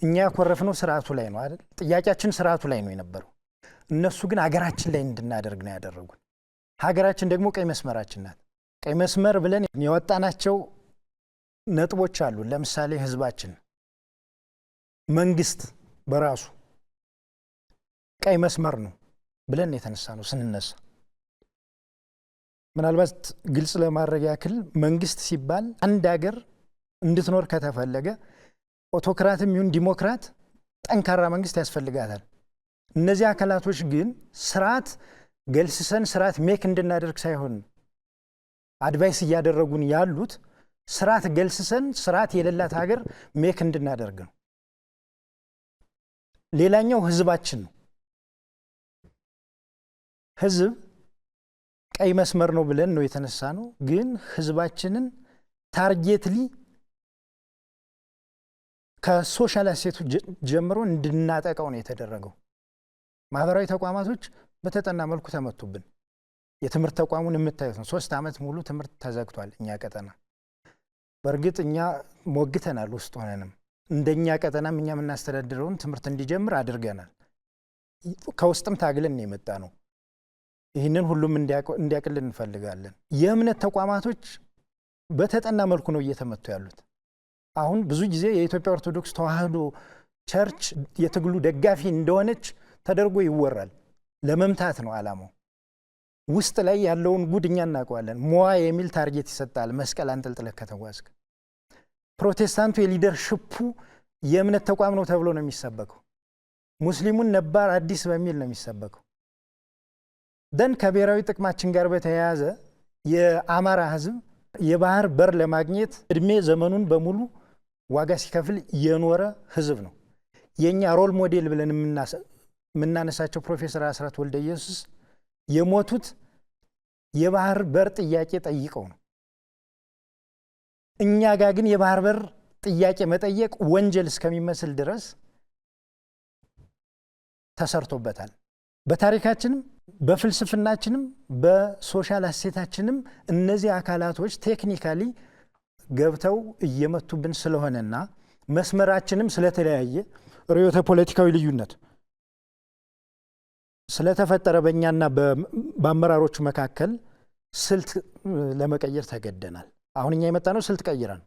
እኛ ያኮረፍነው ስርዓቱ ላይ ነው አይደል? ጥያቄያችን ስርዓቱ ላይ ነው የነበረው። እነሱ ግን ሀገራችን ላይ እንድናደርግ ነው ያደረጉን። ሀገራችን ደግሞ ቀይ መስመራችን ናት። ቀይ መስመር ብለን ያወጣናቸው ነጥቦች አሉ። ለምሳሌ ህዝባችን፣ መንግስት በራሱ ቀይ መስመር ነው ብለን የተነሳ ነው ስንነሳ። ምናልባት ግልጽ ለማድረግ ያክል መንግስት ሲባል አንድ ሀገር እንድትኖር ከተፈለገ ኦቶክራትም ይሁን ዲሞክራት ጠንካራ መንግስት ያስፈልጋታል። እነዚህ አካላቶች ግን ስርዓት ገልስሰን ስርዓት ሜክ እንድናደርግ ሳይሆን አድቫይስ እያደረጉን ያሉት ስርዓት ገልስሰን ስርዓት የሌላት ሀገር ሜክ እንድናደርግ ነው። ሌላኛው ህዝባችን ነው። ህዝብ ቀይ መስመር ነው ብለን ነው የተነሳ ነው። ግን ህዝባችንን ታርጌትሊ ከሶሻል አሴቱ ጀምሮ እንድናጠቃው ነው የተደረገው። ማህበራዊ ተቋማቶች በተጠና መልኩ ተመቱብን። የትምህርት ተቋሙን የምታዩት ነው። 3 ዓመት ሙሉ ትምህርት ተዘግቷል እኛ ቀጠና። በእርግጥ እኛ ሞግተናል፣ ውስጥ ሆነንም እንደኛ ቀጠናም እኛ የምናስተዳድረውን ትምህርት እንዲጀምር አድርገናል። ከውስጥም ታግለን ነው የመጣ ነው። ይህንን ሁሉም እንዲያቅልን እንፈልጋለን። የእምነት ተቋማቶች በተጠና መልኩ ነው እየተመቱ ያሉት። አሁን ብዙ ጊዜ የኢትዮጵያ ኦርቶዶክስ ተዋህዶ ቸርች የትግሉ ደጋፊ እንደሆነች ተደርጎ ይወራል። ለመምታት ነው ዓላማው። ውስጥ ላይ ያለውን ጉድ እኛ እናውቀዋለን። ሞዋ የሚል ታርጌት ይሰጣል። መስቀል አንጠልጥለህ ከተጓዝክ። ፕሮቴስታንቱ የሊደርሽፑ የእምነት ተቋም ነው ተብሎ ነው የሚሰበከው። ሙስሊሙን ነባር አዲስ በሚል ነው የሚሰበከው። ደን ከብሔራዊ ጥቅማችን ጋር በተያያዘ የአማራ ህዝብ የባህር በር ለማግኘት እድሜ ዘመኑን በሙሉ ዋጋ ሲከፍል የኖረ ህዝብ ነው። የኛ ሮል ሞዴል ብለን የምናነሳቸው ፕሮፌሰር አስራት ወልደየሱስ የሞቱት የባህር በር ጥያቄ ጠይቀው ነው። እኛ ጋር ግን የባህር በር ጥያቄ መጠየቅ ወንጀል እስከሚመስል ድረስ ተሰርቶበታል። በታሪካችንም በፍልስፍናችንም በሶሻል አሴታችንም እነዚህ አካላቶች ቴክኒካሊ ገብተው እየመቱብን ስለሆነና መስመራችንም ስለተለያየ ርዕዮተ ፖለቲካዊ ልዩነት ስለተፈጠረ በእኛና በአመራሮቹ መካከል ስልት ለመቀየር ተገደናል። አሁን እኛ የመጣ ነው ስልት ቀይረን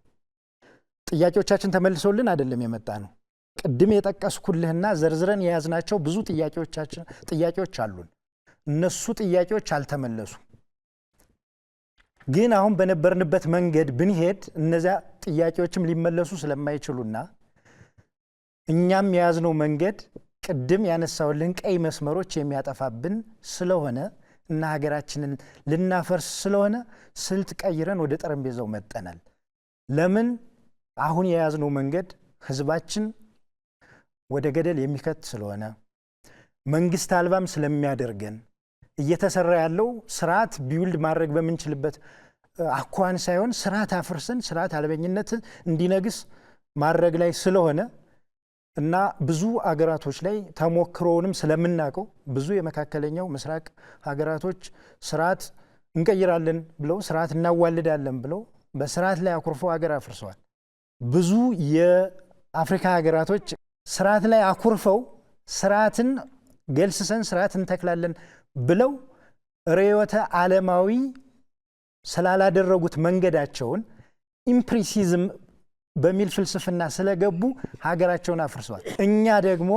ጥያቄዎቻችን ተመልሰውልን አይደለም የመጣ ነው። ቅድም የጠቀስኩልህና ዘርዝረን የያዝናቸው ብዙ ጥያቄዎች አሉን። እነሱ ጥያቄዎች አልተመለሱም። ግን አሁን በነበርንበት መንገድ ብንሄድ እነዚያ ጥያቄዎችም ሊመለሱ ስለማይችሉና እኛም የያዝነው መንገድ ቅድም ያነሳውልን ቀይ መስመሮች የሚያጠፋብን ስለሆነ እና ሀገራችንን ልናፈርስ ስለሆነ ስልት ቀይረን ወደ ጠረጴዛው መጠናል። ለምን? አሁን የያዝነው መንገድ ህዝባችን ወደ ገደል የሚከት ስለሆነ መንግስት አልባም ስለሚያደርገን እየተሰራ ያለው ስርዓት ቢውልድ ማድረግ በምንችልበት አኳን ሳይሆን ስርዓት አፍርሰን ስርዓት አልበኝነት እንዲነግስ ማድረግ ላይ ስለሆነ እና ብዙ አገራቶች ላይ ተሞክሮውንም ስለምናውቀው ብዙ የመካከለኛው ምስራቅ ሀገራቶች ስርዓት እንቀይራለን ብለው ስርዓት እናዋልዳለን ብለው በስርዓት ላይ አኩርፈው ሀገር አፍርሰዋል። ብዙ የአፍሪካ ሀገራቶች ስርዓት ላይ አኩርፈው ስርዓትን ገልስሰን ስርዓት እንተክላለን ብለው ርዕዮተ ዓለማዊ ስላላደረጉት መንገዳቸውን ኢምፕሪሲዝም በሚል ፍልስፍና ስለገቡ ሀገራቸውን አፍርሰዋል። እኛ ደግሞ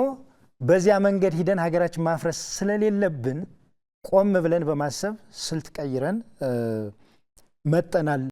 በዚያ መንገድ ሂደን ሀገራችን ማፍረስ ስለሌለብን ቆም ብለን በማሰብ ስልት ቀይረን መጠናል።